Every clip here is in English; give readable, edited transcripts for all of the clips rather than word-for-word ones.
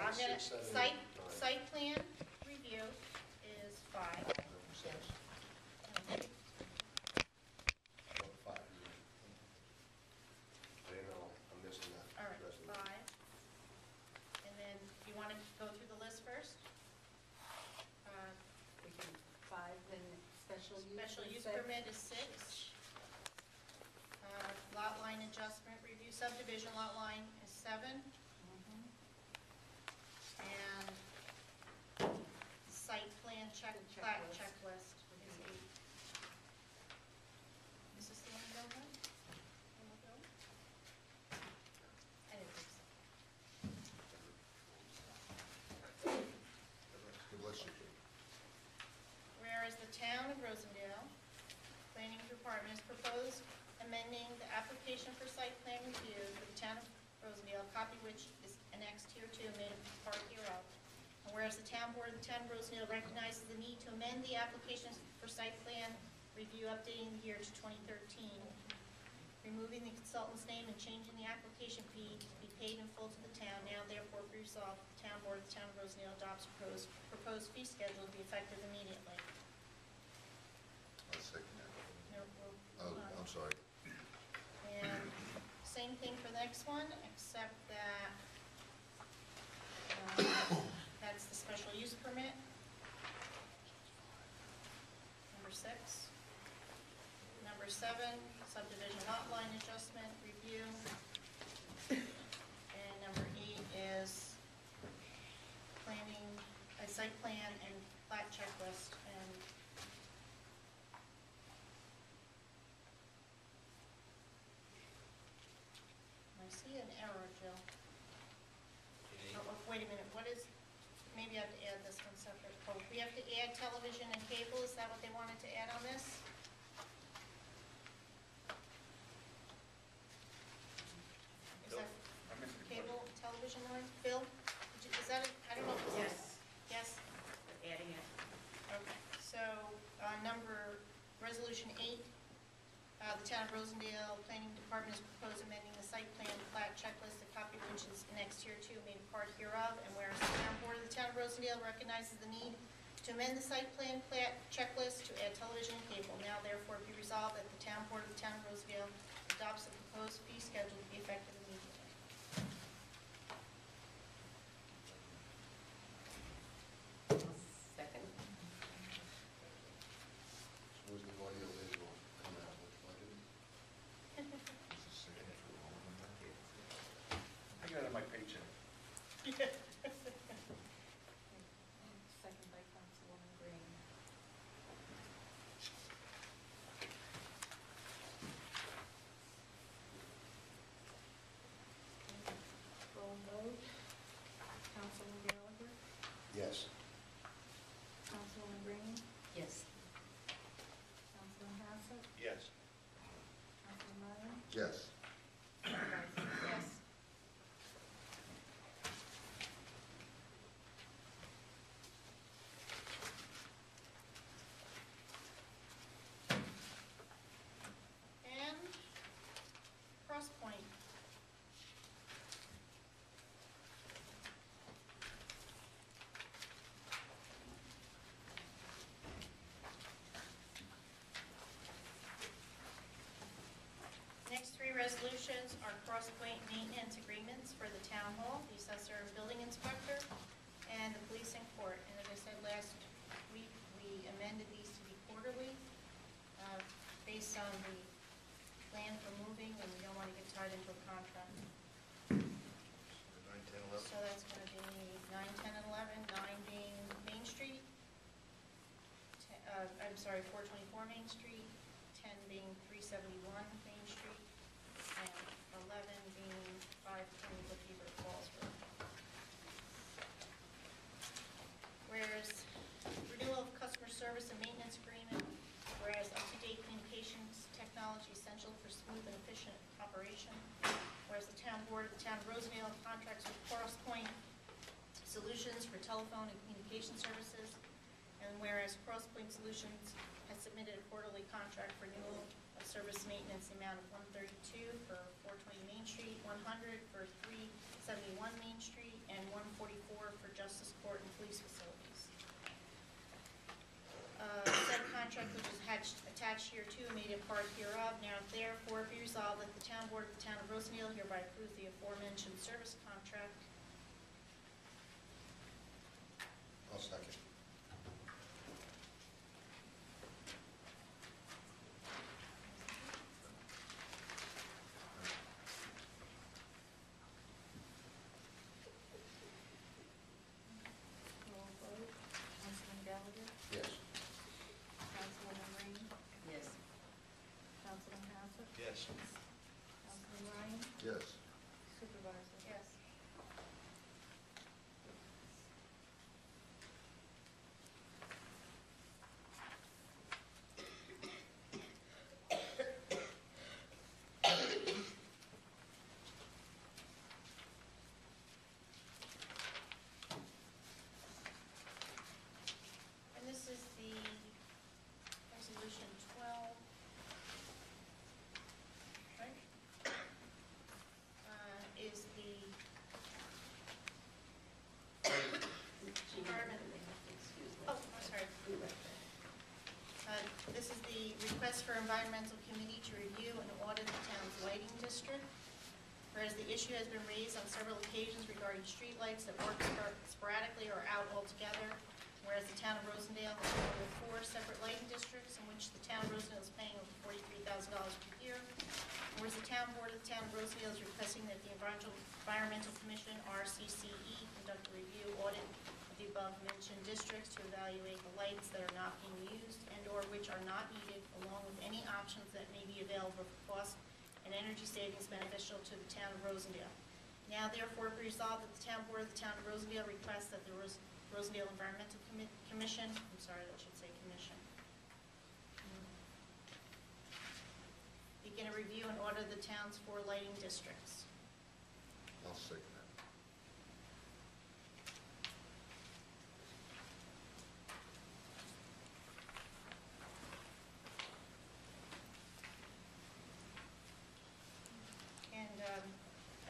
I'm gonna, 6, 7, 8, 9. site plan review is 5. Number 6. Number 5. I didn't know, I'm missing that. All right, resolution. 5. And then, do you want to go through the list first? We can 5, then special use. Special use 6. permit is 6. Lot line adjustment review, subdivision lot line is 7. And site plan plat checklist is 8. Is this the one you don't have? I didn't think so. God bless you. Whereas the town of Rosendale Planning Department has proposed amending the application for site plan review for the town of Rosendale, a copy which is annexed here too, made a part hereof. And whereas the town board of the town of Rosendale recognizes the need to amend the application for site plan review updating the year to 2013, removing the consultant's name and changing the application fee to be paid in full to the town, now therefore be resolved, the town board of the town of Rosendale adopts proposed fee schedule to be effective immediately. I'll second that. Oh, I'm sorry. And same thing for the next one, except that that's the special use permit. Number 6. Number 7, subdivision lot line adjustment review. And number 8 is planning, a site plan and plat checklist. And I see an error, Jill. Oh, wait a minute, what is, maybe I have to add this one separate. Oh, we have to add television and cable, is that what they wanted to add on this? Is that cable, television line? Bill, is that, I don't know. If Yes. Yes? Adding it. Okay, so, resolution 8, the town of Rosendale Planning Department has proposed amending the site plan plat checklist, a copy of which is annexed here too, made a part hereof, and whereas the town board of the town of Rosendale recognizes the need to amend the site plan plat checklist to add television and cable, now therefore be resolved that the town board of the town of Rosendale adopts the proposed fee schedule to be effective immediately. Second. Was the audio visual come out with budget? This is second for all of them. I got it on my paycheck. Second by Councilwoman Green. Roll vote. Councilman Gallagher? Yes. Councilwoman Green? Yes. Councilman Hassett? Yes. Councilman Meyer? Yes. Yes. And Crosspoint. Next 3 resolutions are Crosspoint maintenance agreements for the town hall, the assessor and building inspector, and the police and court. And as I said last week, we amended these to be quarterly based on the plan for moving, and we don't want to get tied into a contract. 9, 10, 11. So that's going to be 9, 10, and 11, 9 being Main Street, I'm sorry, 424 Main Street, 10 being 371 Main Street, and 11 being 520 Bookkeeper Falls Road. Whereas renewal of customer service and maintenance agreement, whereas up-to-date communications technology essential for smooth and efficient operation, whereas the town board of the town of Rosendale contracts with Crosspoint Solutions for telephone and communication services, and whereas Crosspoint Solutions has submitted a quarterly contract for renewal of service maintenance in the amount of $132 for 420 Main Street, $100 for 371 Main Street, and $144 justice court and police facilities. Said contract, which is attached here too, made a part hereof. Now therefore be resolved that the town board of the town of Rosendale hereby approves the aforementioned service contract. I'll second. Roll vote. Councilman Gallagher? Yes. Councilwoman Green? Yes. Councilman Hassett? Yes. Councilman Ryan? Yes. Supervisor? Yes. And this is the resolution 12, right? Is the environment, oh, I'm sorry. This is the request for environmental committee to review and audit the town's lighting district. Whereas the issue has been raised on several occasions regarding streetlights that work sporadically or out altogether. Whereas the town of Rosendale has one of 4 separate lighting districts in which the town of Rosendale is paying over $43,000 per year. Whereas the town board of the town of Rosendale is requesting that the Environmental Commission, RCCE, conduct a review audit of the above-mentioned districts to evaluate the lights that are not being used and/or which are not needed, along with any options that may be available for cost and energy savings beneficial to the town of Rosendale. Now therefore be resolved that the town board of the town of Rosendale requests that the Rosendale Environmental Commission, I'm sorry, that should say commission, begin a review and audit the town's 4 lighting districts. I'll second that. And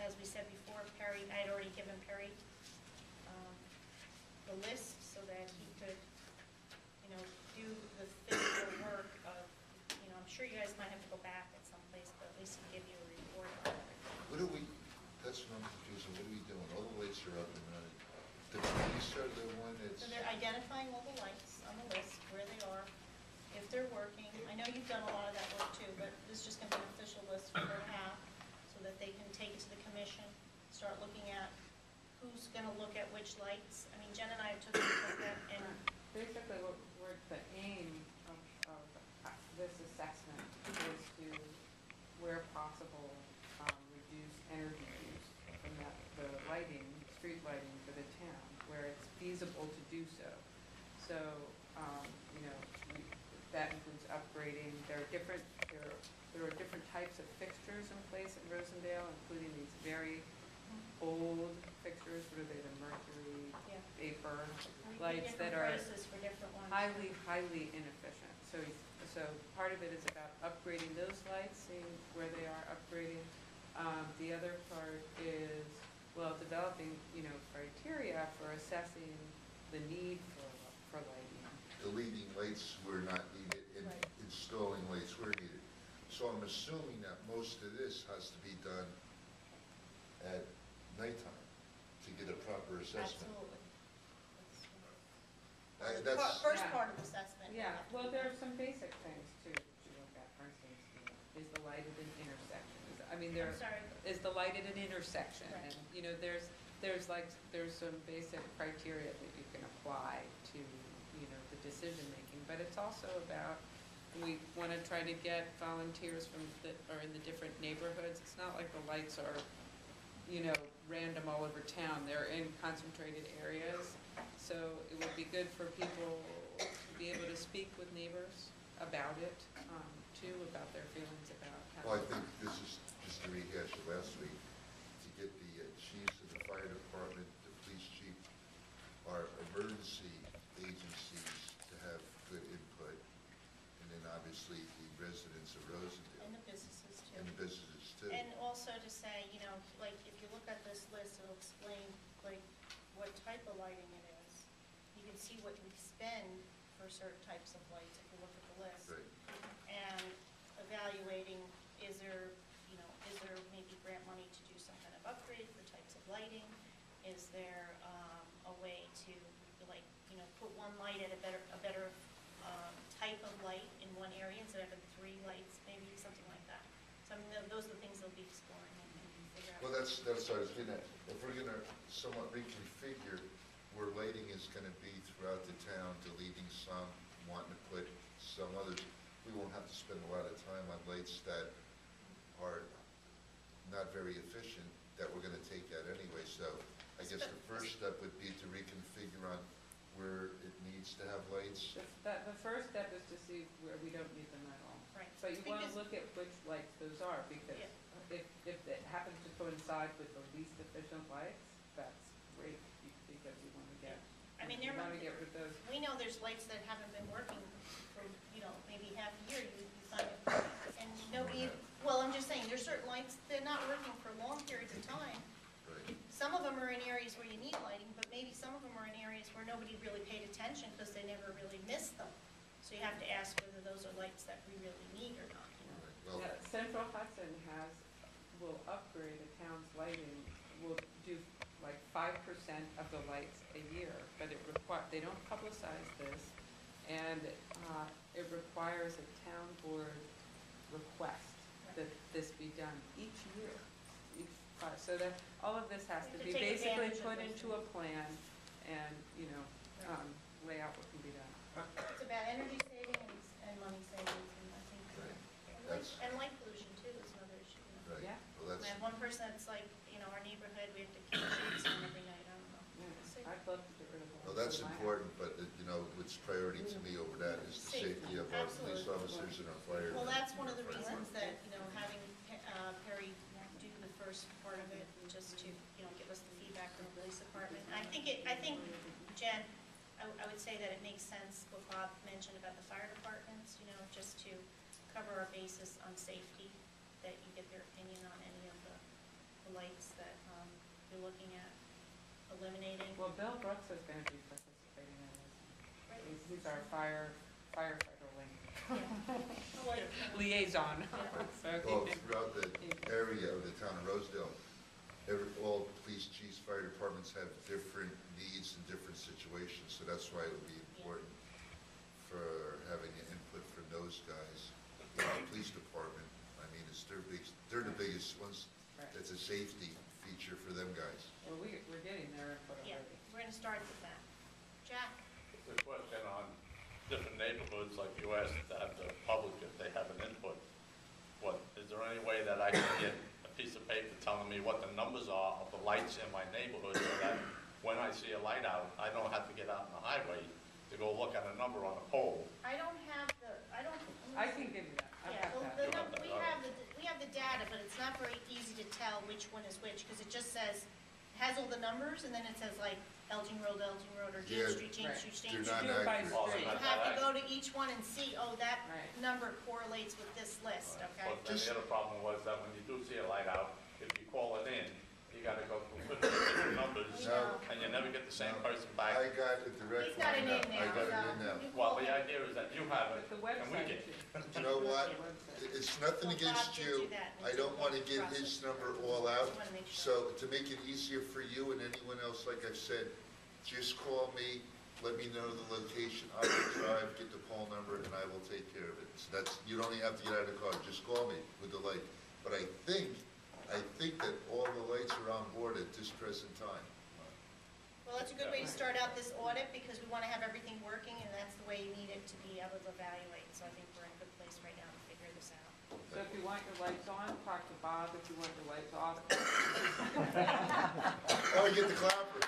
as we said before, Perry, I had already given Perry the list so that he could, do the physical work of, I'm sure you guys might have to go back at some place, but at least he'll give you a report on everything. What do we, that's what I'm confused, what are we doing? All the lights are up and running. The police are the one that's, So they're identifying all the lights on the list, where they are, if they're working. I know you've done a lot of that work too, but this is just going to be an official list for her to have so that they can take it to the commission, start looking at who's going to look at which lights. I mean, Jen and I took that and Basically, the aim of this assessment is to, where possible, reduce energy use from the lighting, street lighting for the town, where it's feasible to do so. So, that includes upgrading. There are different types of fixtures in place at Rosendale, including these very old fixtures. What are they? The mercury Yeah. vapor we lights get different that are prices for different ones. highly inefficient. So part of it is about upgrading those lights, seeing where they are upgrading. The other part is, developing, criteria for assessing the need for lighting. deleting lights where not needed and Right. installing lights where needed. So I'm assuming that most of this has to be done at nighttime to get a proper assessment. Absolutely. That's, First Yeah. part of the assessment. Yeah, well, there are some basic things too to look at. For instance, is the light at an intersection? I'm sorry. Is the light at an intersection? Right. And, there's some basic criteria that you can apply to, the decision making. But it's also about, we want to try to get volunteers are in the different neighborhoods. It's not like the lights are, random all over town. They're in concentrated areas. So it would be good for people to be able to speak with neighbors about it, too, about their feelings about how. well, I think this is just to rehash it last week, to get the chiefs of the fire department, the police chief, our emergency agencies to have good input, and then obviously the residents of Rosendale And the businesses too. and the businesses too. And also to say, like, if you look at this list, it'll explain, like, what type type of lighting it is. You can see what we spend for certain types of lights if you look at the list. Right. And evaluating, is there maybe grant money to do some kind of upgrade for types of lighting? Is there a way to, like, put one light at a better type of light in one area instead of having 3 lights, maybe something like that. So I mean, those are the things they'll be exploring and figure out. Well, that's what I was getting at. If we're gonna somewhat reconfigure where lighting is gonna be throughout the town, deleting some, wanting to put some others, we won't have to spend a lot of time on lights that are not very efficient, that we're gonna take out anyway. So I guess the first step would be to reconfigure on where it needs to have lights. The first step is to see where we don't need them at all. Right. But you want to Because- look at which lights those are, because Yeah. if it happens to coincide with the least efficient lights, that's great, because you want to get, I mean, you want to get rid of those. we know there's lights that haven't been working for, maybe half a year, you find it, and nobody, well, I'm just saying, there's certain lights, they're not working for long periods of time. Right. Some of them are in areas where you need lighting, but maybe some of them are in areas where nobody really paid attention because they never really missed them. So you have to ask whether those are lights that we really need or not, Well, Yeah, Central Hudson will upgrade a town's lighting, will do like 5% of the lights a year, but they don't publicize this, and it requires a town board request that this be done each year. So that, all of this has to To be take basically advantage of put those into a plan and, lay out what can be done. It's about energy savings and money savings, and I think, That's- and light pollution too is another issue. Right. Yeah. Well, We that's, have one person that's like, our neighborhood, we have to keep sheets on every night, I don't know. Yeah, I'd love to get rid of all. well, that's of my house. important, but, what's priority to me over that is the safety of our police officers and our fire. Well, that's one of the reasons that, having Perry do the first part of it, just to, give us the feedback from the police department. I think, Jen, I would say that it makes sense what Bob mentioned about the fire departments, just to cover our basis on safety, that you get their opinion on any of the lights that you're looking at eliminating. Well, Bill Brooks is going to be participating in this. He's our firefighter link. Oh, wait. Liaison. So he Well, can- throughout the area of the town of Rosedale, all police chiefs, fire departments have different needs in different situations, so that's why it would be important for having an input from those guys. The police department, I mean, they're the biggest ones. Right. It's a safety feature for them guys. Well, we're getting there input Yeah, already. we're gonna start with that. Jack? The question on different neighborhoods, like you asked, to have the public, if they have an input, is there any way that I can get a piece of paper telling me what the numbers are of the lights in my neighborhood, so that when I see a light out, I don't have to get out on the highway to go look at a number on a pole? I don't have the, I can give you that. I Yeah, have well, that. we have the data, but it's not very easy to tell which one is which, because it just says, has all the numbers, and then it says like Elgin Road, or Yeah, James Street, James right. Street, They're James not Street. Do it by accurate. Oh, street. You have to go to each one and see, that Right. number correlates with this list, okay? But then the other problem was that when you do see a light out, if you call it in, you gotta go through 50 different numbers, No. and you never get the same No. person I back. got it direct He's got it line in now. I now, got it so in now. you Well, call the it. idea is that you have it, But the and we website, get it. You know what? The website. It's nothing Well, against Bob did you. do that, and I it's don't a want to long get process. his number all out. Just wanna make sure. So to make it easier for you and anyone else, like I've said, just call me, let me know the location, I will drive, get the poll number, and I will take care of it. So you don't even have to get out of the car, just call me with the light. But I think that all the lights are on board at this present time. Well, that's a good way to start out this audit, because we want to have everything working, and that's the way you need it to be able to evaluate. So I think we're in a good place right now to figure this out. So if you want your lights on, talk to Bob. If you want your lights off, Oh, get the clapper.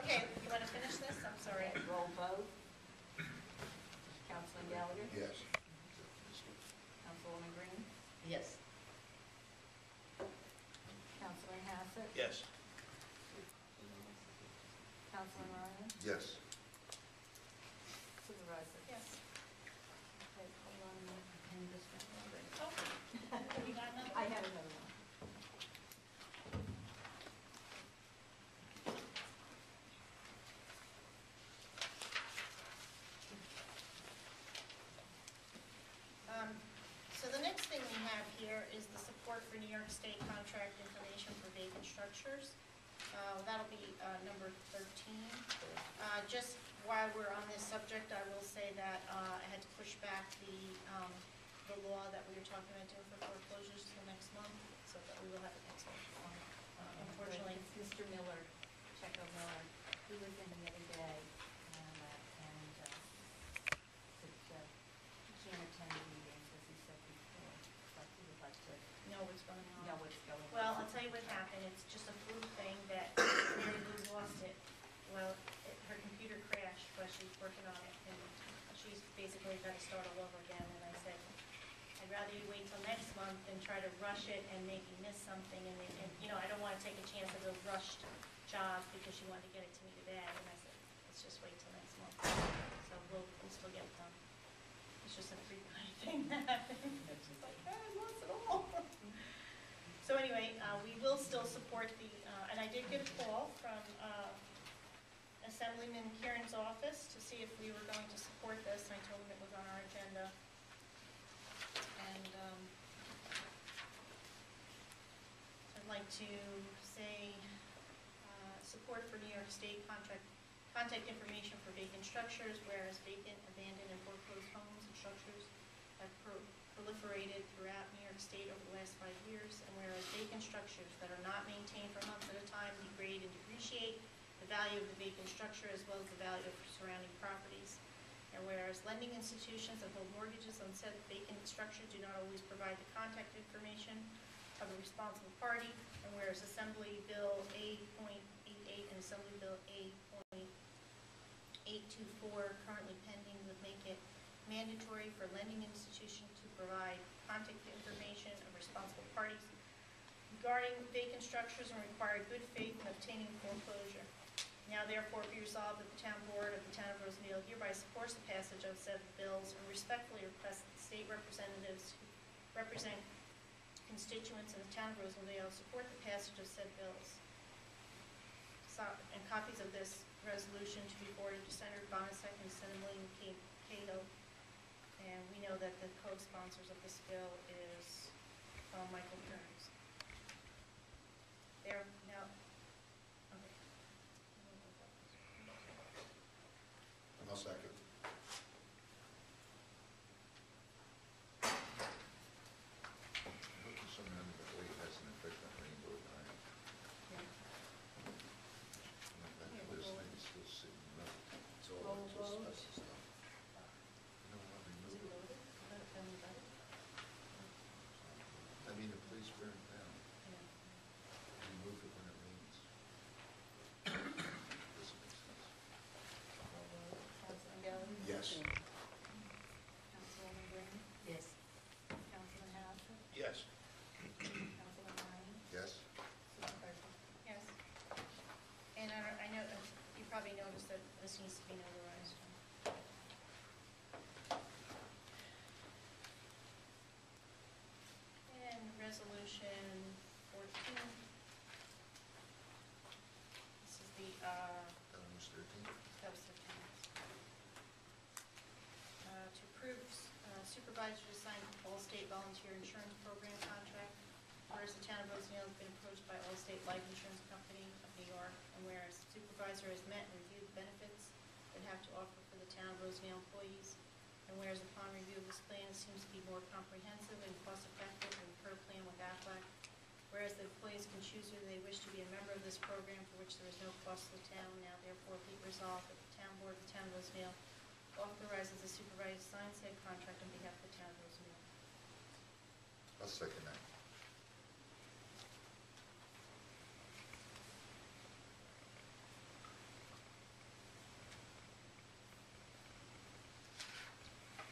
Okay, you want to finish this? I'm sorry. Roll vote. Councilman Gallagher? Yes. Councilwoman Green? Yes. Councilman Hassett? Yes. Councilman Ryan? Yes. Supervisor? Yes. Okay, hold on a minute. I just got one ready. Oh, you got another? I have another one. So the next thing we have here is the support for New York State contract information for vacant structures. That'll be number 13. Just while we're on this subject, I will say that I had to push back the law that we were talking about doing for foreclosures till next month, so that we will have it next month. Unfortunately, It's Mr. Miller, Checo Miller, he was in the other day, and said, he can't attend the meetings, as he said before, but he would like to know what's going on. know what's going on. Well, I'll tell you what happened. It's just a fluke thing that Mary Lou lost it. Well, her computer crashed while she was working on it, and she's basically got to start all over again. And I said, I'd rather you wait till next month than try to rush it and maybe miss something. And you know, I don't want to take a chance of a rushed job because she wanted to get it to me today. And I said, let's just wait till next month. So we'll still get it done. It's just a freak thing that happened. She's like, I lost it all. So anyway, we will still support the, and I did get a call from Assemblyman Kieran's office to see if we were going to support this, and I told him it was on our agenda. And I'd like to say support for New York State contact information for vacant structures, whereas vacant, abandoned, and foreclosed homes and structures have proliferated throughout New York State over the last 5 years, and whereas vacant structures that are not maintained for months at a time degrade and depreciate the value of the vacant structure as well as the value of surrounding properties. And whereas lending institutions that hold mortgages on said vacant structure do not always provide the contact information of a responsible party, and whereas Assembly Bill A.88 and Assembly Bill A.824 currently pending would make it mandatory for lending institutions to provide contact information of responsible parties regarding vacant structures and require good faith in obtaining foreclosure. Now therefore be resolved that the Town Board of the Town of Rosendale hereby supports the passage of said bills and respectfully requests that the state representatives who represent constituents in the Town of Rosendale support the passage of said bills. And copies of this resolution to be forwarded to Senator Bonasek and Senator William Cahill. And we know that the co-sponsors of this bill is Michael Kearns. There, now, okay. I'll second. I hope you somehow the weight has an effect on rainbow time. That list thing is still sitting up. It's all special stuff. You know what, remove it. I mean, the police burn it down. Remove it when it rains. Doesn't make sense. Councilman Gelli? Yes. Councilwoman Green? Yes. Councilman Houser? Yes. Councilman Ryan? Yes. Supervisor? Yes. And I know, you probably noticed that this needs to be notarized. And resolution 14. This is the, That one was 13. that was 13. To approve supervisor to sign Allstate Volunteer Insurance Program contract. Whereas the Town of Rosendale has been approached by Allstate Life Insurance Company of New York, and whereas supervisor has met and reviewed the benefits they have to offer for the Town of Rosendale employees, and whereas upon review of this plan, it seems to be more comprehensive and cost-effective than the current plan with Aflac, whereas the employees can choose whether they wish to be a member of this program for which there is no cost to the town, now therefore be resolved that the Town Board of the Town of Rosendale authorizes the supervisor to sign said contract on behalf of the Town of Rosendale. I'll second that.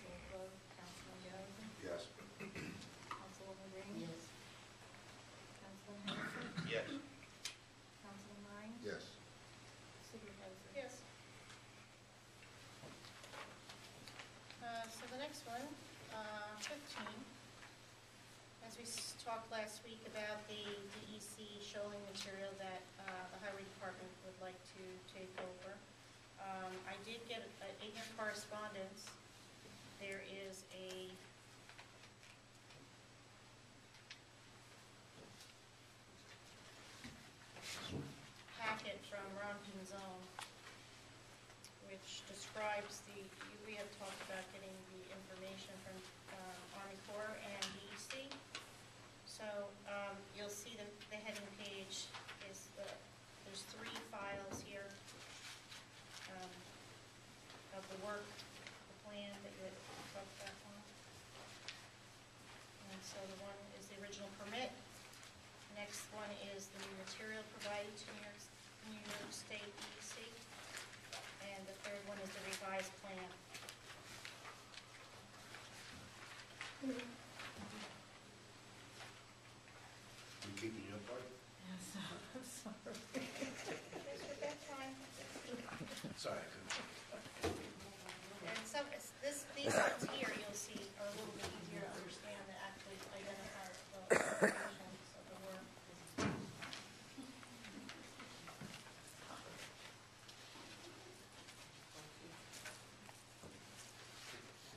Roll call. Councilman Gelli? Yes. Councilwoman Green? Yes. Councilman Houser? Yes. Councilman Ryan? Yes. Supervisor? Yes. So the next one, 15, as we talked last week about the DEC shoaling material that the Highway Department would like to take over. I did get in your correspondence, there is a zone, which describes we have talked about getting the information from Army Corps and DEC. So you'll see the heading page is there's 3 files here of the work, the plan that you had talked about on. And so the one is the original permit. Next one is the new material provided to New York State DEC. And the third one is the revised plan. You keeping your part? Yes, I'm sorry. Yes, but that's fine. Sorry, I couldn't. And these ones here, you'll see, are a little bit easier to understand that actually identify the locations of the work.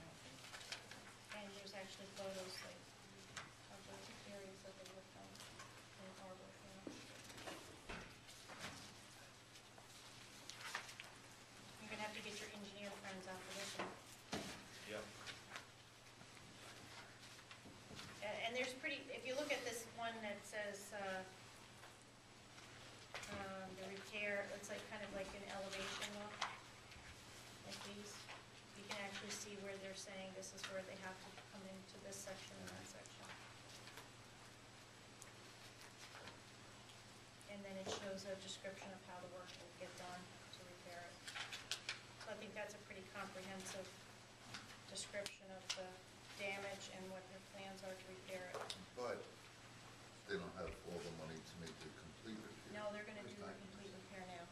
And there's actually photos like of the areas that they worked on in our work. You're gonna have to get your engineer friends out for this one. Yep. And there's if you look at this one that says, the repair, it's like kind of like an elevation look, like these. You can actually see where they're saying this is where they have to come into this section and that section. And then it shows a description of how the work will get done to repair it. So I think that's a pretty comprehensive description of the damage and what their plans are to repair it. But they don't have all the money to make the complete repair. No, they're gonna do the complete repair now.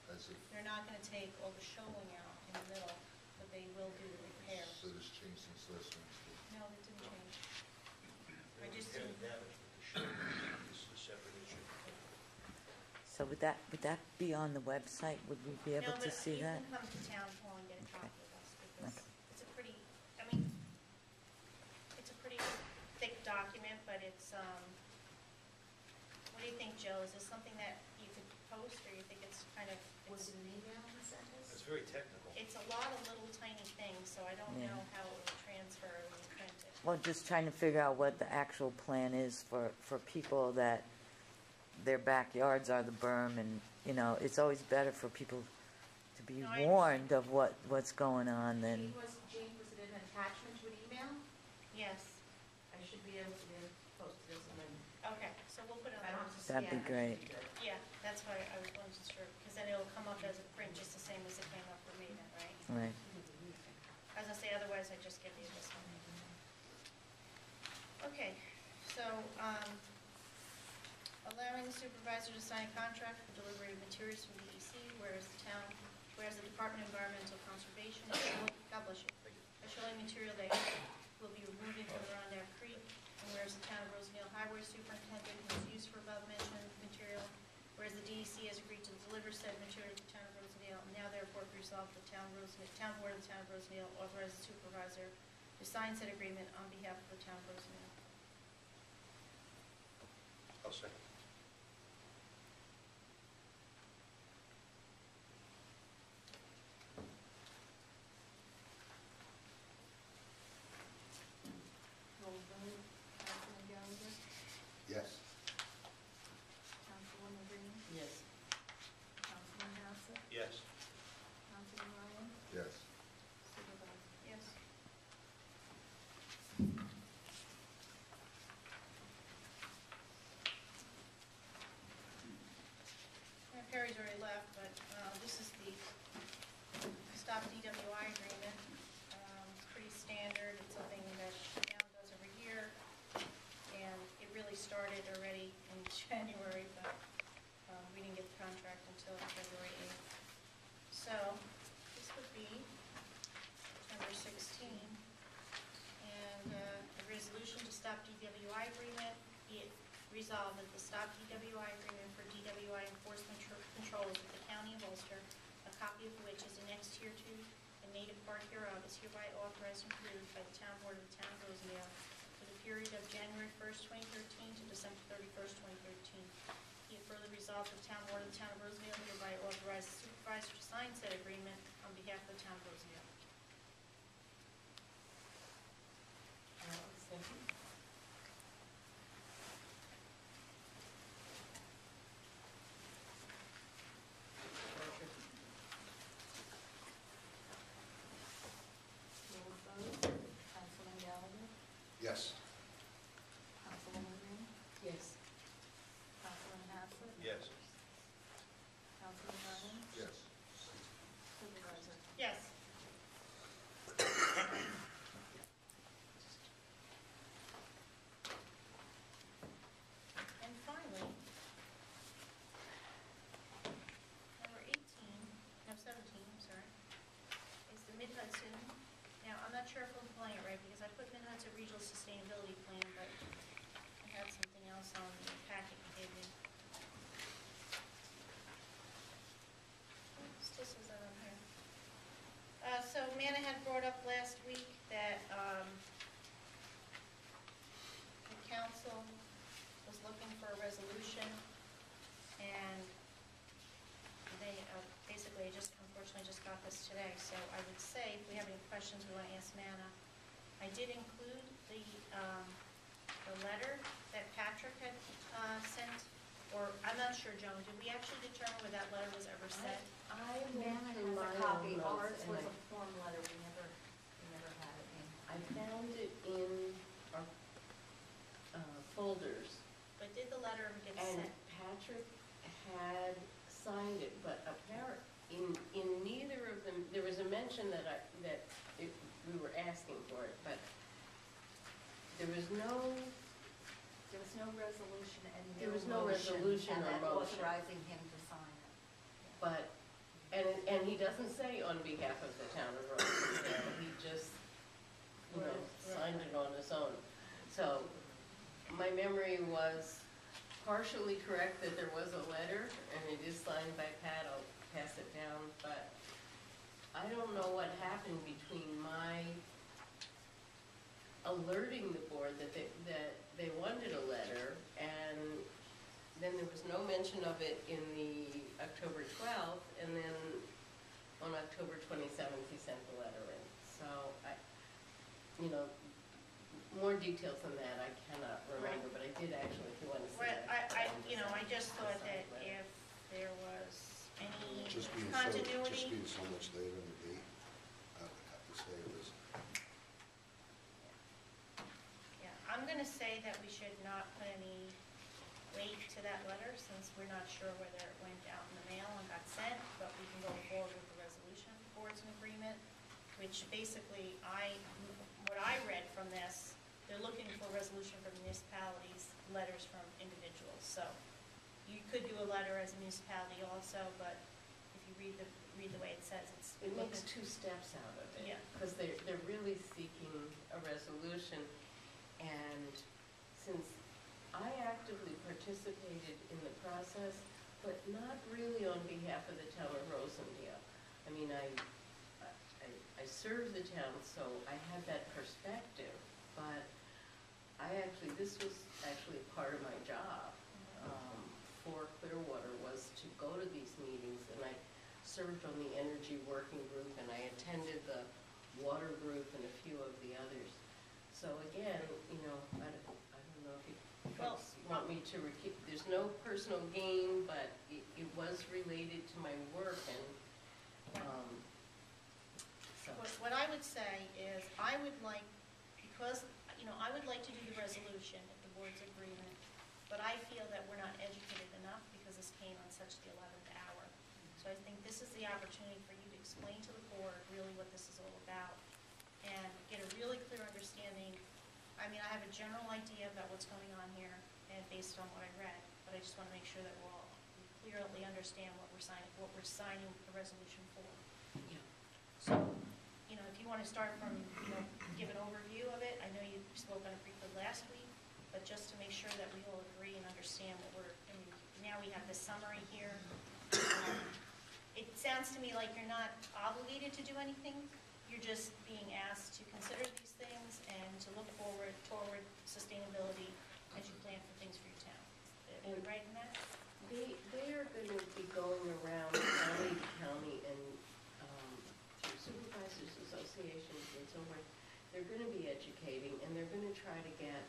As if, They're not gonna take all the shoveling out in the middle, but they will do the repair. so this changed since last Wednesday. No, that didn't change. I just Repair didn't- the damage, but the showing is a separate issue. So would that be on the website? Would we be able No, to but see that? you can come to town hall and get a copy of this, because Okay. it's a pretty, I mean, it's a pretty thick document, but it's, what do you think, Joe? Is this something that you could post, or you think it's kind of, Was it an email you sent It's us? very technical. it's a lot of little tiny things, so I don't Yeah. know how it will transfer when you print it. Well, just trying to figure out what the actual plan is for people that their backyards are the berm, and, you know, it's always better for people to be No, I warned of what's going on than, Jane, was it an attachment to an email? Yes, I should be able to post this and then, okay, so we'll put it I don't on. have to That'd be scan it. great. Yeah, that's why I wasn't sure, because then it'll come up as a print just the same as it came up for me then, right? right? As I say, otherwise I just give you this one. Okay, so, allowing the supervisor to sign a contract for delivery of materials from DEC, whereas the Department of Environmental Conservation, God bless you, is showing material that will be removed from the Rosendale Creek, and whereas the town of Rosendale Highway Superintendent has used for above mentioned material, whereas the DEC has agreed to deliver said material to the town of Rosendale, and now therefore be resolved the town board of the town of Rosendale authorize the supervisor to sign said agreement on behalf of the town of Rosendale. I'll second. roll vote, Councilman Gallagher, Yes. Councilwoman Green, Yes. Councilman Bassett, Yes. Councilman Ryan, Yes. Supervisor. Yes. Perry's already left, but this is the Stop DWI agreement. It's pretty standard, it's something that the town does every year, and it really started already in January, but we didn't get the contract until February 8th. So, this would be number 16, and a resolution to stop DWI agreement, be it resolved that the stop DWI agreement for DWI enforcement controls with the County of Ulster, a copy of which is annexed hereto and made a part hereof, is hereby authorized and approved by the town board of the town of Rosendale for the period of January 1st, 2013 to December 31st, 2013. Be it further resolved resolved, the town board of the town of Rosendale hereby authorizes the supervisor to sign said agreement on behalf of the town of Rosendale. Second. Roll vote. Councilman Gallagher? Yes. Councilwoman Green? Yes. Councilman Haslett? Yes. Councilman Lennon? Yes. Supervisor? Yes. And finally, number 18, no, 17, I'm sorry, is the Mid-Hudson. Now, I'm not sure if I'm pulling it right, because I put Mid-Hudson Regional Sustainability Plan, but I had something else on the packet you gave me. Still says that on here. So Manna had brought up last week that the council was looking for a resolution, and they basically unfortunately just got this today. So I would say, if we have any questions we want to ask Manna, I did include the letter that Patrick had sent, or I'm not sure, Joan, did we actually determine whether that letter was ever sent? I Manna went has through my a copy. own Ours notes and was a form letter. We never had it in. I found it in our folders, But did the letter ever get and sent? Patrick had signed it, but in neither of them, there was a mention that we were asking for it, but there was no, There was no resolution and There was no resolution or and that motion. authorizing him to sign it. but, and he doesn't say on behalf of the town of Rosendale, he just, signed it on his own. So, my memory was partially correct that there was a letter, and it is signed by Pat, I'll pass it down, but I don't know what happened between my alerting the board that they wanted a letter, and then there was no mention of it in the October 12th, and then on October 27th, he sent the letter in. So, more details than that I cannot remember, but I did actually, if you want to see Well, it. I just thought that if there was any Just being continuity. so much later in the date, I would have to say it was, Yeah, I'm gonna say that we should not put any weight to that letter, since we're not sure whether it went out in the mail and got sent, but we can go forward with the resolution of the board's an agreement, which basically what I read from this, they're looking for resolution from municipalities, letters from individuals. So you could do a letter as a municipality also, but if you read the way it says, It makes two steps out of it. Yeah. Because they're really seeking a resolution, and since I actively participated in the process, but not really on behalf of the town of Rosendale. I mean, I serve the town, so I had that perspective, but this was actually part of my job for Clearwater, was to go to these meetings, and I served on the energy working group, and I attended the water group and a few of the others. So again, I don't know if you folks want me to there's no personal gain, but it was related to my work, and so. What I would say is, I would like, because, I would like to do the resolution if the board's agreement, but I feel that we're not educated enough because this came on such the 11th hour. So I think this is the opportunity for you to explain to the board really what this is all about and get a really clear understanding. I mean, I have a general idea about what's going on here and based on what I read, but I just want to make sure that we clearly understand what we're signing the resolution for. Yeah. So, if you want to start from, give an overview of it, I know you spoke on it briefly last week, but just to make sure that we all agree and understand now we have this summary here. It sounds to me like you're not obligated to do anything, you're just being asked to consider these things and to look forward toward sustainability as you plan for things for your town. Am I right in that? They are going to be going around county to county and through supervisors associations and so forth. They're going to be educating, and they're going to try to get,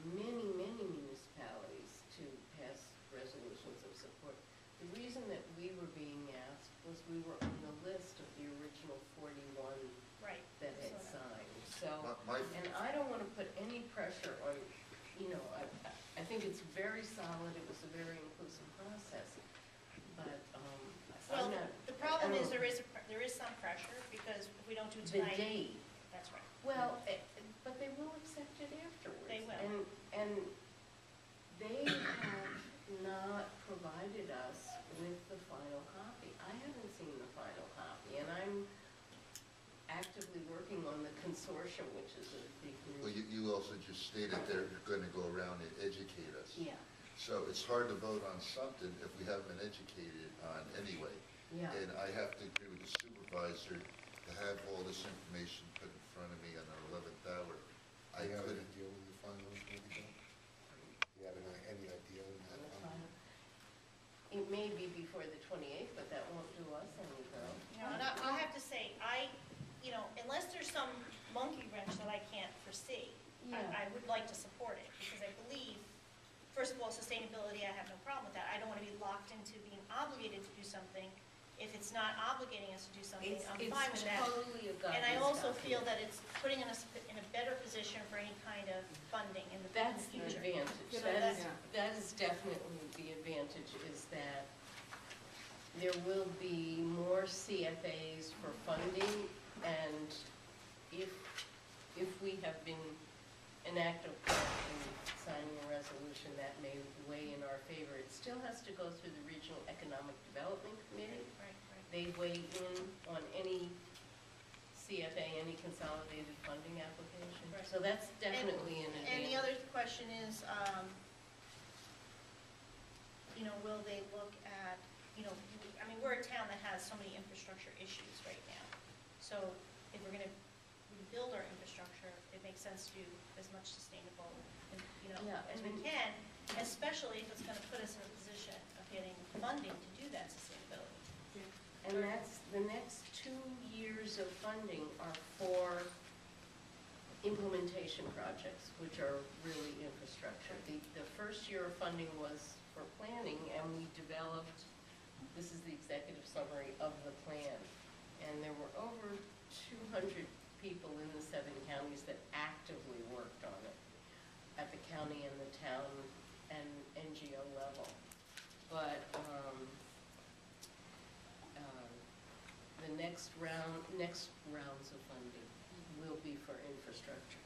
many municipalities to pass resolutions of support. The reason that we were being asked was we were on the list of the original 41 Right. that had So signed. So, My- and I don't want to put any pressure on, I think it's very solid, it was a very inclusive process, but Well, I'm not. the problem I is don't- there is some pressure, because if we don't do it The tonight. date, That's right. well, but they will accept it afterwards. They will. And they have not provided us with the final copy. I haven't seen the final copy, and I'm actively working on the consortium, which is a big Well, group. you also just stated they're gonna go around and educate us. Yeah, So it's hard to vote on something if we haven't been educated on anyway. yeah. And I have to agree with the supervisor to have all this information put in front of me on the 11th hour. I Do you have an couldn't, idea when the final is going to be done? Do you have any idea when On that the final? final. It may be before the 28th, but that won't do us any good. And I'll have to say, unless there's some monkey wrench that I can't foresee, Yeah. I would like to support it, because I believe, first of all, sustainability, I have no problem with that. I don't want to be locked into being obligated to do something. If it's not obligating us to do something, I'm fine with that. It's totally a guidance And I also feel document. that it's putting us in a better position for any kind of funding in the That's the future. advantage. So That is definitely the advantage, is that there will be more CFAs for funding, and if we have been an active part in signing a resolution that may weigh in our favor, it still has to go through the Regional Economic Development Committee. Right, right. They weigh in on any CFA, any consolidated funding application. Right. So that's definitely an advantage. And the other question is, will they look at, we're a town that has so many infrastructure issues right now. So if we're going to rebuild our infrastructure, it makes sense to do as much sustainable, Yeah, as we and- can, especially if it's going to put us in a position of getting funding to do that sustainability. And that's, the next 2 years of funding are for implementation projects, which are really infrastructure. The first year of funding was for planning, and we developed, this is the executive summary of the plan. And there were over 200 people in the 7 counties that actively worked on it at the county and the town and NGO level. But the next rounds of funding will be for infrastructure.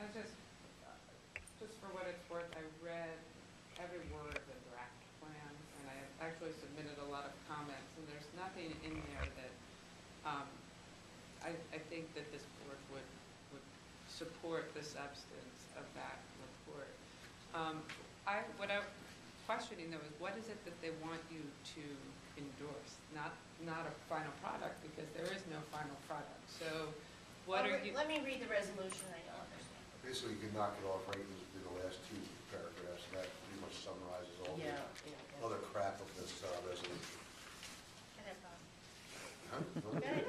I just for what it's worth, I read every word of the draft plan, and I actually submitted a lot of comments, and there's nothing in there that, I think that this board would support the substance of that report. What I'm questioning though is, what is it that they want you to endorse? Not a final product, because there is no final product. So what are you? Let me read the resolution, I don't understand. Basically, you can knock it off right in the last 2 paragraphs. That pretty much summarizes all the Yeah. other crap of this resolution. Go ahead, Bob. Huh? Go ahead.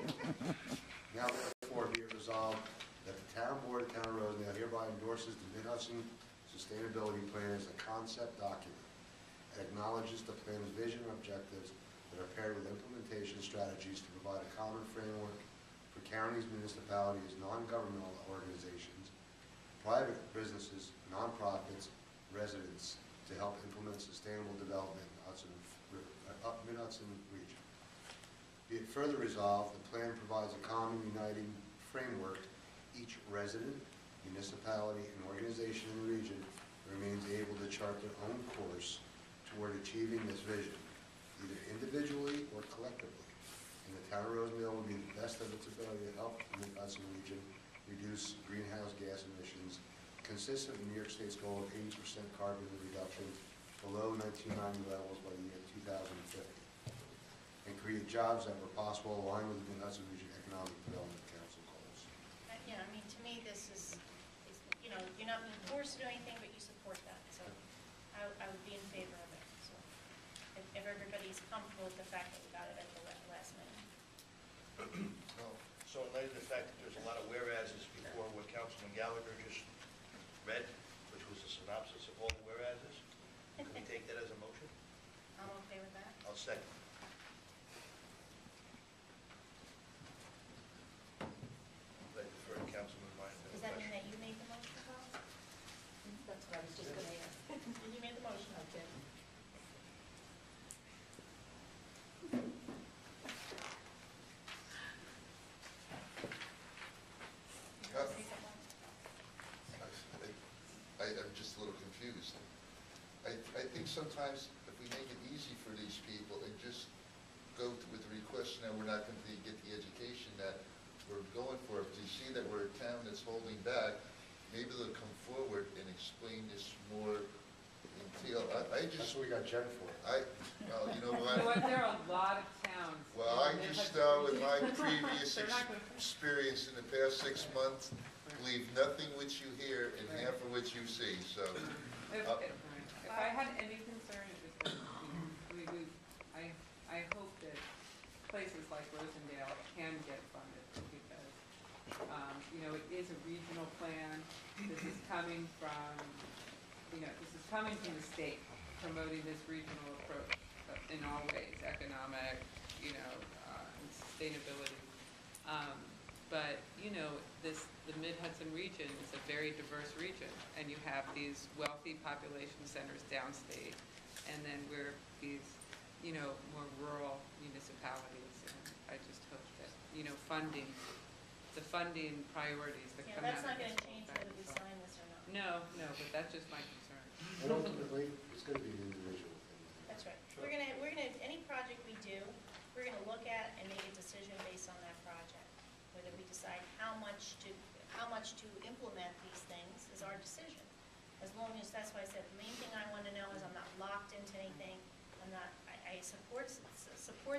Now therefore be it resolved that the Town Board of Town of Rosendale hereby endorses the Mid-Hudson Sustainability Plan as a concept document and acknowledges the plan's vision and objectives that are paired with implementation strategies to provide a common framework for counties, municipalities, non-governmental organizations, private businesses, nonprofits, residents to help implement sustainable development in the Mid-Hudson region. Be it further resolved, the plan provides a common uniting framework. Each resident, municipality, and organization in the region remains able to chart their own course toward achieving this vision, either individually or collectively. And the town of Rosendale will be the best of its ability to help the Mid-Hudson region reduce greenhouse gas emissions consistent with New York State's goal of 80% carbon reduction below 1990 levels by the year 2050. And create jobs that were possible aligned with the Mid-Hudson Region Economic Development Council goals. To me, this is, you're not being forced to do anything, but you support that, so I would be in favor of he's comfortable with the fact that we got it at the last minute. No, So in light of the fact that there's a lot of whereases before what Councilman Gallagher just read, which was a synopsis of all the whereases, can we take that as a motion? I'm okay with that. I'll second. I defer to Councilman Meyer. Does that mean that you made the motion, Paul? That's what I was just gonna ask. You made the motion. Okay. You wanna say something? I'm just a little confused. I think sometimes if we make it easy for these people and just go with the request, now we're not going to get the education that we're going for. If you see that we're a town that's holding back, maybe they'll come forward and explain this more in detail. I That's just, what we got Jen for. well, you know You know what? what, there are a lot of towns. Well, I in just Mid-Hudson with my region. previous They're not gonna- experience in the past 6 months, believe nothing which you hear and half of which you see, so. If I had any concern, it was that, I hope that places like Rosendale can get funded because, it is a regional plan. This is coming from, this is coming from the state, promoting this regional approach in all ways, economic, and sustainability. But, the Mid-Hudson region is a very diverse region, and you have these wealthy population centers downstate, and then we're these, more rural municipalities. And I just hope that, the funding priorities that Yeah, come out that's of not this gonna whole change thing. whether we So- sign this or not. No, but that's just my concern. And ultimately, it's going to be an individual thing. That's right. We're gonna, any project we do, we're gonna look at and make a decision based on that project. Whether we decide how much to implement these things is our decision. As long as, that's why I said, the main thing I want to know is I'm not locked into anything. I support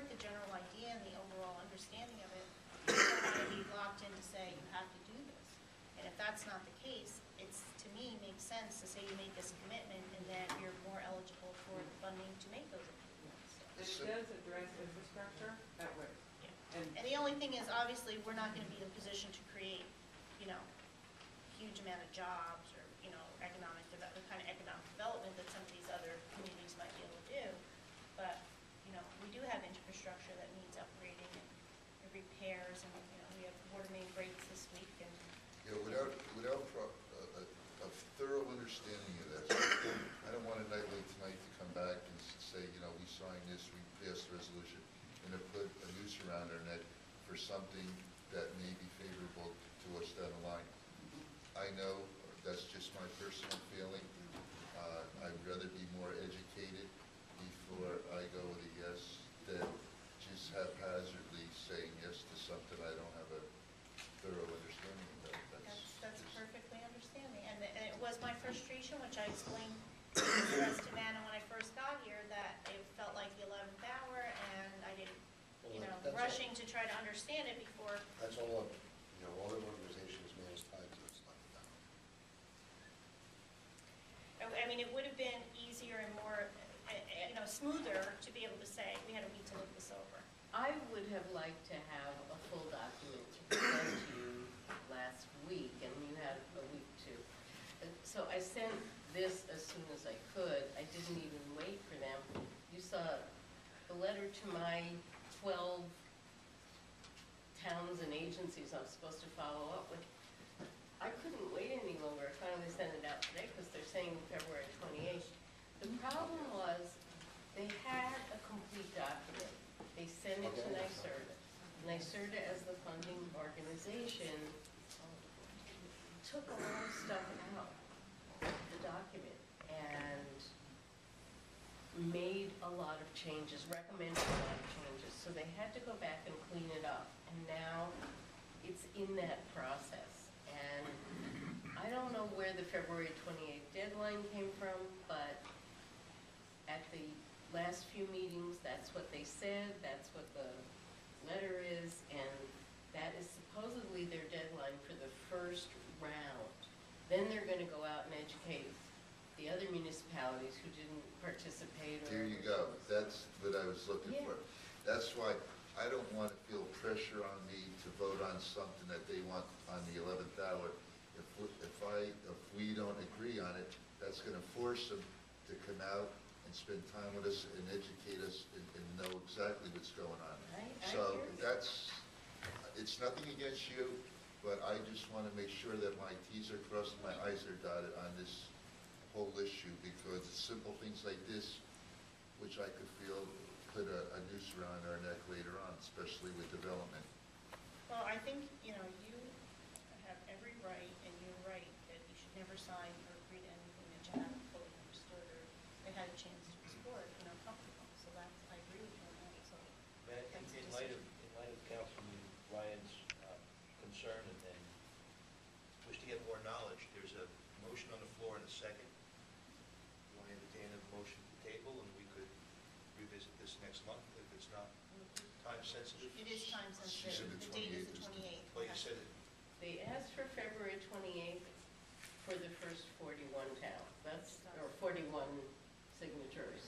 the general idea and the overall understanding of it. I don't want to be locked in to say, you have to do this. And if that's not the case, to me, makes sense to say you make this commitment and that you're more eligible for the funding to make those improvements. But it does address infrastructure that way. And the only thing is, obviously, we're not gonna be in a position to create, huge amount of jobs or, the kind of economic development that some of these other communities might be able to do. But, we do have infrastructure that needs upgrading and repairs, and, we have water main breaks this week, and Without a thorough understanding of this, I don't want a night like tonight to come back and say, we signed this, we passed the resolution, and to put a noose around our neck for something that may be favorable to us down the line. I know that's just my personal feeling. I'd rather be more educated before I go with a yes than just haphazardly saying yes to something I don't have a thorough understanding of. that's perfectly understanding. And it was my frustration, which I explained to Matt when I first got here, that it felt like the 11th hour, and I didn't, That's rushing to try to understand it before. That's all, all the organizations, man, is tied to it's like that. I mean, it would have been easier and more, smoother to be able to say, we had a week to look this over. I would have liked to have a full document to present to you last week, and you had a week to. So I sent this as soon as I could. I didn't even wait for them. You saw the letter to my 12 towns and agencies I'm supposed to follow up with. I couldn't wait any longer. I finally sent it out today because they're saying February 28th. The problem was they had a complete document. They sent it to NYSERDA. NYSERDA, as the funding organization, took a lot of stuff out of the document and made a lot of changes, recommended a lot of changes. So they had to go back and clean it up. And now it's in that process. And I don't know where the February 28th deadline came from, but at the last few meetings, that's what they said, that's what the letter is, and that is supposedly their deadline for the first round. Then they're gonna go out and educate the other municipalities who didn't participate or. There you go. That's what I was looking Yeah. for. That's why I don't want to feel pressure on me to vote on something that they want on the 11th hour. If we don't agree on it, that's going to force them to come out and spend time with us and educate us and know exactly what's going on. I So hear you. it's nothing against you, but I just want to make sure that my T's are crossed and my I's are dotted on this whole issue, because simple things like this, which I could feel put a noose around our neck later on, especially with development. Well, I think, you have every right, and you're right, that you should never sign or agree to anything that you haven't fully understood or they had a chance to explore it, comfortable. So that's, I agree with you on that, so. Matt, That's the in light of, decision. in light of Councilman Ryan's concern and wish to get more knowledge, there's a motion on the floor and a second. You want to entertain a motion to table, and we could revisit this next month if it's not time sensitive? It is time She said sensitive. the The date is 28th the is the- 28th. Well, you said it. They asked for February 28th for the first 41 towns. That's, or 41 signatures.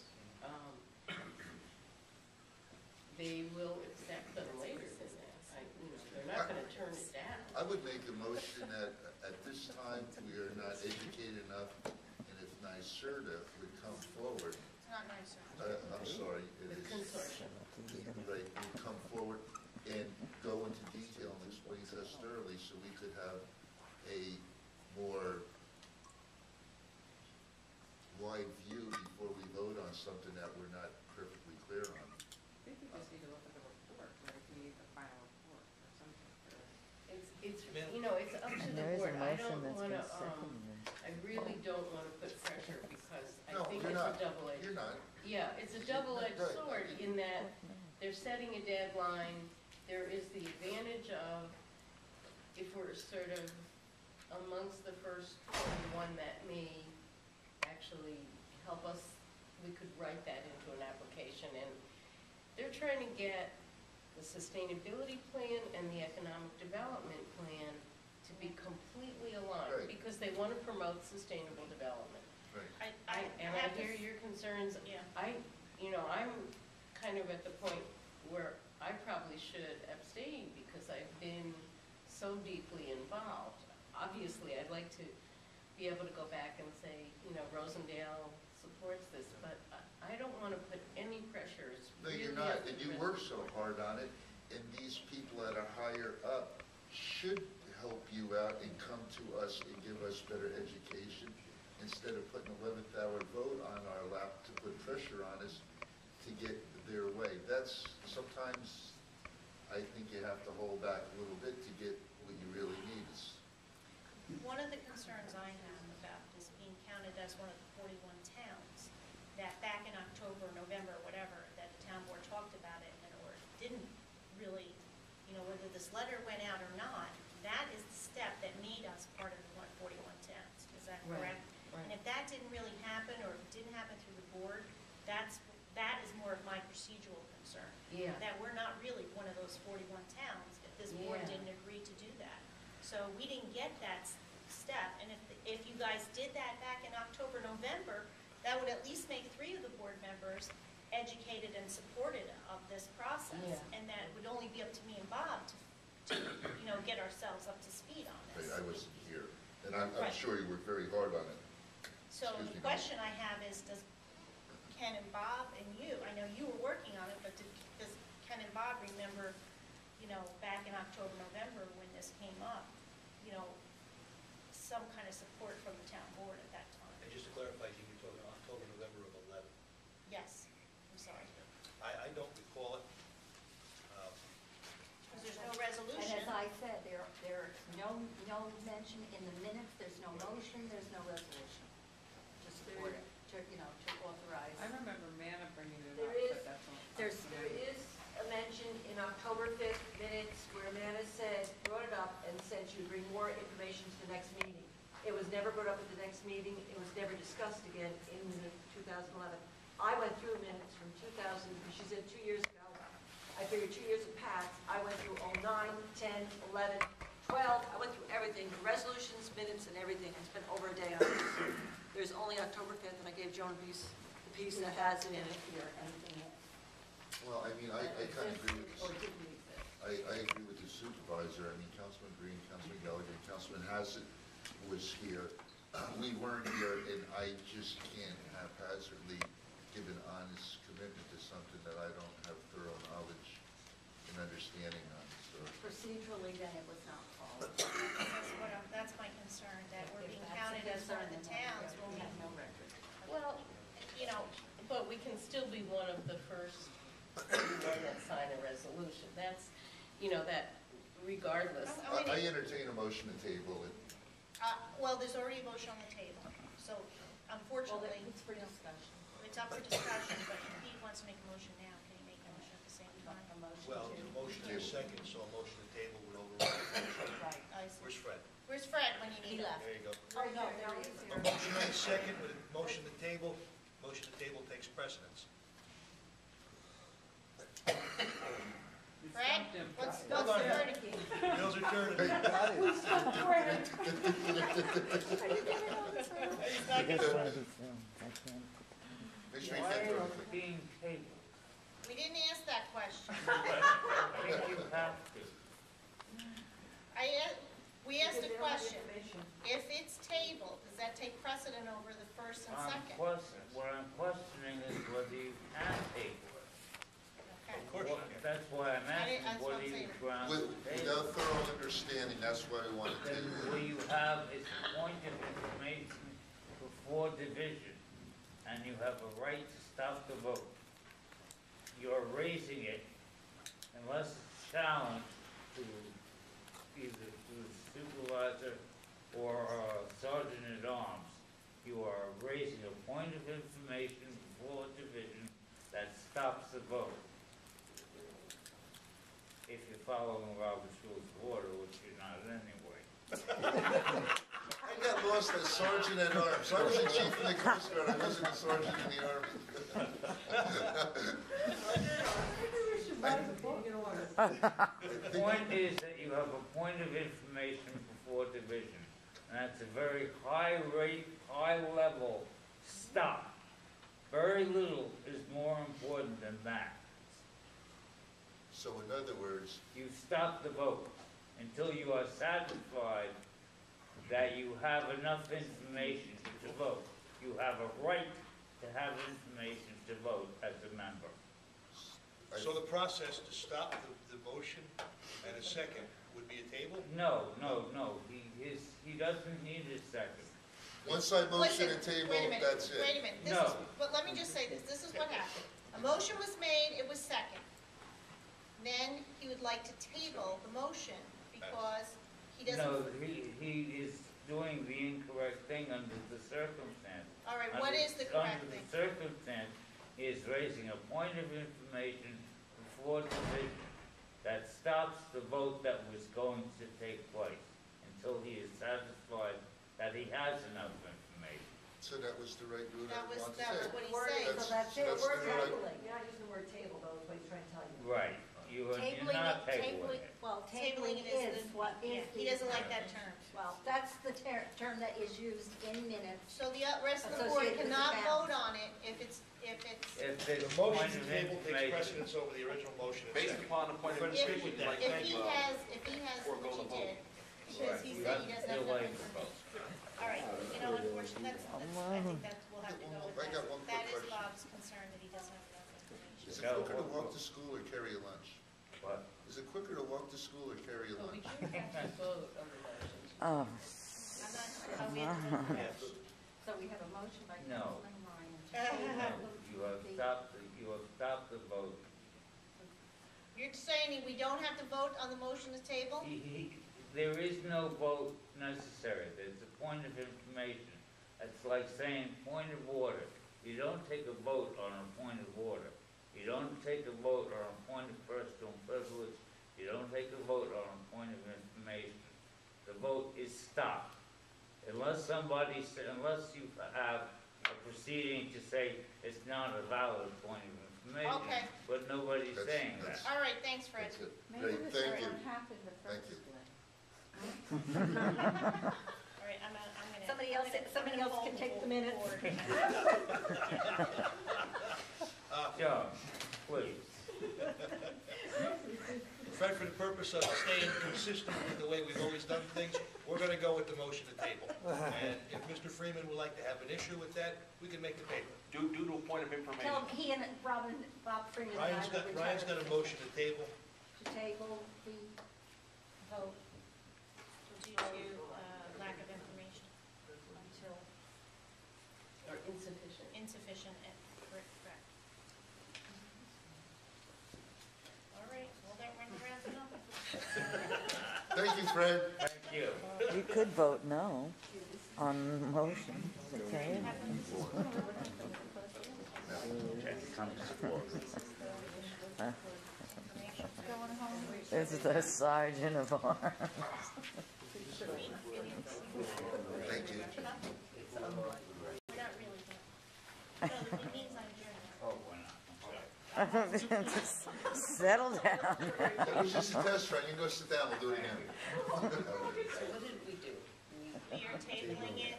They will accept them later than that. They're not going to turn it down. I would make a motion that at this time, we are not educated enough, and if NYSERDA would come forward, It's not nice, sir. I'm sorry, it The is. consortium. Right, would come forward and go into detail and explain to us thoroughly, so we could have a more wide view before we vote on something that we're not perfectly clear on. I think we just need to look at the report, right? We need the final report or something. It's it's up to And the there is a board. I motion don't that's want been to, seconded. I really don't want to put pressure because I No, think you're it's a not. double-edged. You're not. Yeah, it's a double-edged Right. sword in that they're setting a deadline. There is the advantage of, if we're sort of amongst the first one that may actually help us, we could write that into an application. And they're trying to get the sustainability plan and the economic development plan to be completely aligned Right. because they want to promote sustainable development. Right. And I hear your concerns. Yeah. I'm kind of at the point where I probably should abstain because I've been so deeply involved. Obviously, I'd like to be able to go back and say, Rosendale supports this, but I don't want to put any pressure. It's No, you're really not, up to and the you rest work of the so board. hard on it, and these people that are higher up should help you out and come to us and give us better education, instead of putting 11th hour vote on our lap to put pressure on us to get their way. That's, sometimes, I think you have to hold back a little bit to get what you really need. One of the concerns I have about this being counted as one of the 41 towns, that back in October, November, whatever, that the town board talked about it, or didn't really, whether this letter went out or not, that is the step that made us part of the 41 towns. Is that Right, correct? right. And if that didn't really happen, or if it didn't happen through the board, that is more of my procedural concern. Yeah. That we're not really one of those 41 towns if this board Yeah. didn't agree to do that. So we didn't get that step, and if you guys did that back in October, November, that would at least make 3 of the board members educated and supported of this process. Yeah. And that would only be up to me and Bob to get ourselves up to speed on this. I wasn't here, and I'm Right. sure you worked very hard on it. So Excuse the me. question I have is, does Ken and Bob and you, I know you were working on it, but does Ken and Bob remember, back in October, November, when this came up, some kind of support from the town board at that time? And just to clarify, you're talking October, November of 11. Yes, I'm sorry. I don't recall it. Because there's no And resolution. as I said, there's no mention in the minutes, there's no motion, there's no resolution. Just support it, to authorize. I remember Manna bringing it There up, is- but that's all. There is a mention in October 5th minutes where Amanda brought it up and said she would bring more information to the next meeting. It was never brought up at the next meeting, it was never discussed again in the 2011. I went through minutes from 2000, because she said 2 years ago. I figured 2 years have passed. I went through 09, 10, 11, 12, I went through everything, the resolutions, minutes, and everything. It's been over a day on this. There's only October 5th, and I gave Joan the piece that has it in it. Here, anything else? Well, I mean, I kind of agree with Or this. didn't leave it? I agree with the supervisor. I mean, Councilman Green, Councilman Gallagher, Councilman Hassett was here. We weren't here, and I just can't haphazardly give an honest commitment to something that I don't have thorough knowledge and understanding on, so. Procedurally, then it was not followed. That's my concern, that we're If being that's counted the as one of concern, the then towns when we we, have no record. Well, you know, but we can still be one of the first that sign a resolution. That's, you know, that regardless. I entertain a motion to table it. well, there's already a motion on the table, so Well, unfortunately, it's for discussion. it's up for discussion, but if he wants to make a motion now, can he make a motion at the same time? A motion Well, to. the motion is second, so a motion to table would override the motion. Right. I see. Where's Fred? Where's Fred when you He need him? left. There you go. Oh, no, there he is. A motion and a second with a motion to table. Motion to table takes precedence. Fred, what's the verdict? Wheels are turning. I just want to be filmed. I can't. Make sure you Why can't are throw you anything. being tabled? We didn't ask that question. I think you have to. We asked a Because they don't have question. information. If it's tabled, does that take precedent over the first and second? What I'm questioning is whether you can table it. Okay. Of course you can. That's why I'm asking that's what I'm whether you saying. ground With- the table. Without thorough understanding, that's why I wanted to Then table what it. you have is a point of information before division, and you have a right to stop the vote. You're raising it unless it's challenged to either to the supervisor or sergeant at arms. You are raising a point of information before division that stops the vote. If you're following Robert's Rules of Order, which you're not anyway. I got lost as sergeant at arms. I was a chief in the Coast Guard, I wasn't a sergeant in the Army. The point is that you have a point of information before division, and that's a very high rate, high level stop. Very little is more important than that. So in other words, You stop the vote until you are satisfied that you have enough information to vote. You have a right to have information to vote as a member. So the process to stop the motion and a second would be a table? No, he doesn't need a second. once I motion Listen, and table, wait a minute, that's it. Wait a minute, No. but let me just say this, this is what happened. A motion was made, it was second. Then he would like to table the motion because he doesn't. No, he is doing the incorrect thing under the circumstance. All right, what is the correct thing? Under the circumstance, he is raising a point of information before division that stops the vote that was going to take place until he is satisfied that he has enough information. So that was the right route I That was, wanted to that was say. what he Word said. is, so that's it, That's we're the right- tabling. You're not using the word table, though, is what he's trying to tell you. Right, you're not tabling it. Well, Tabling tabling is is what is. He doesn't like that term. Well, that's the term that is used in minutes. So the rest of the board Associated with the cannot balance. vote on it if it's, If The it's motion point to of table takes information. precedence over the original motion and Based second. upon the point of Fred, information, speak with like, that. if he has, which he did, because he You said have he to doesn't have enough delay the vote. information. All right, you know, unfortunately, I think that we'll have to go with I got that. one quick That is question. Bob's concern, that he doesn't have enough information. Is it quicker to walk to school or carry a lunch? What? Is it quicker to walk to school or carry a But we lunch? do have to vote on the motions. Oh, I'm not, we have to vote. Yes. So we have a motion by No. Councilman Ryan to No, table you have the- stopped the vote. You're saying we don't have to vote on the motion to table? There is no vote necessary, there's a point of information. It's like saying point of order. You don't take a vote on a point of order. You don't take a vote on a point of personal privilege. You don't take a vote on a point of information. The vote is stopped. Unless you have a proceeding to say it's not a valid point of information. Okay. But nobody's That's- saying that. that's- All right, thanks, Fred. That's it. Maybe Great, this thank you. won't happen the Thank first you. way. All right, I'm gonna Somebody else can take the minutes. John, please. Fred, for the purpose of staying consistent with the way we've always done things, we're gonna go with the motion to table. And if Mr. Freeman would like to have an issue with that, we can make it table. Due to a point of information. Tell him he and Bob Freeman and I Ryan's will got, Ryan's got a motion to table. to table the vote Due to lack of information, until, Or insufficient. insufficient, and correct. All right, well, that we're wrapping up. Thank you, Fred. Thank you. You could vote no on the motion, okay? This is the sergeant of arms. Thank you. We're not really done. No, it means I'm adjourned. Just settle down. That was just a test run. You can go sit down. We'll do it again. So what did we do? We are tabling it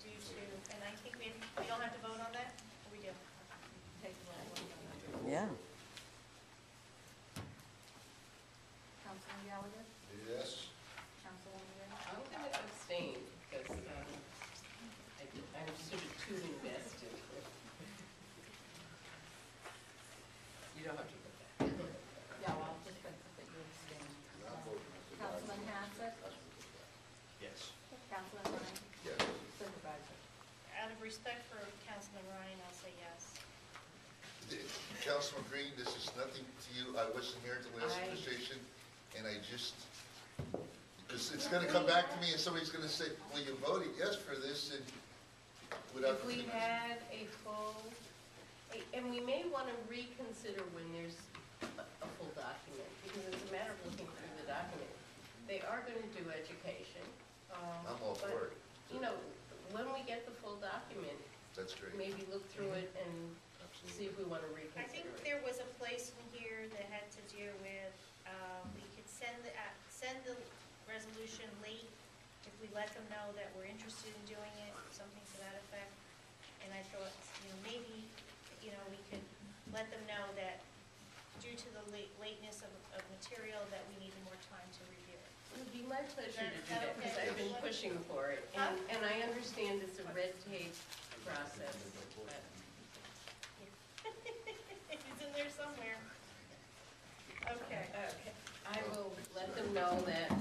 due to, and I think we don't have to vote on that? Or we do? Yeah. Councilman Gallagher, Yes. Councilwoman Ray. I'm going to abstain because I'm sort of too invested. You don't have to put that. Yeah, well, just that you abstain. Councilman Hassett, Yes. Councilman Ryan, Yes. Supervisor. Out of respect for Councilman Ryan, I'll say yes. Councilman Green, this is nothing to you. I wasn't here at the last I- conversation, and I just, because it's gonna come back to me and somebody's gonna say, well, you voted yes for this, and without. If we had a full, and we may want to reconsider when there's a full document, because it's a matter of looking through the document. They are going to do education. I'm all but, for it. You know, when we get the full document, That's great. maybe look through it and see if we want to I reconsider think it. there was a place in here that had to do with, we could send the resolution late if we let them know that we're interested in doing it, something to that effect. And I thought, maybe, we could let them know that due to the lateness of material, that we needed more time to review it. It would be my pleasure to do Is that, that because okay? I've been pushing for it. And I understand it's a red tape process, but It's in there somewhere. Okay. okay. I will let them know that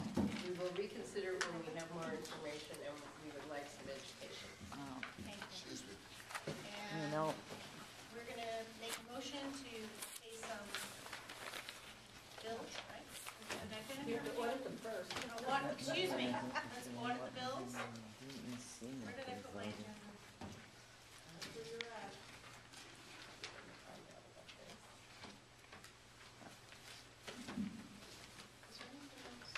we will reconsider when we have more information and we would like some education. Oh, Thank you. Excuse me. you And know, we're gonna make a motion to pay some bills, right? Did I finish? You have to audit them first. Excuse me, let's audit the bills. didn't see Where did I put my it. agenda? Where you're at. Is there anything else?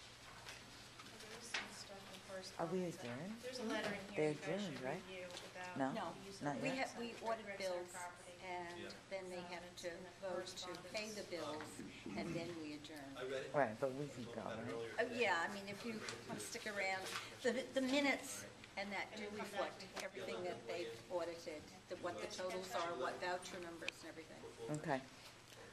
There is some stuff in first. Are we adjourned? There's a letter in They're here you guys adjourned, should right? review without. No, No, using not the yet. we audit Register bills, property. and then they have to vote to pay the bills, and then we adjourn. I read it. Right, but we can Talked go, about it right? earlier today. Yeah, I mean, if you want to stick around, the minutes and that do reflect everything that they've audited, what the totals are, what voucher numbers and everything. Okay.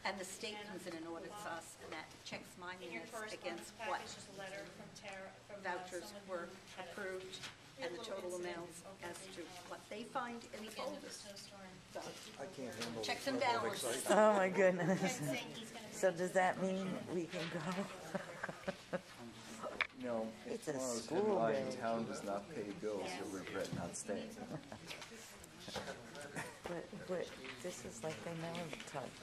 And the state comes in and audits us, and that checks my In your minutes correspondence against what package is a letter from Tara, from vouchers someone were who had a approved and the total amounts as to what they find in the weekend of the folders. snowstorm. So, I can't handle checks and balances. Oh, my goodness. Ken's saying he's gonna So bring does that mean we can go? No, It's if a tomorrow's school deadline, day. town does not pay bills, you'll regret not staying. But this is like they never touch.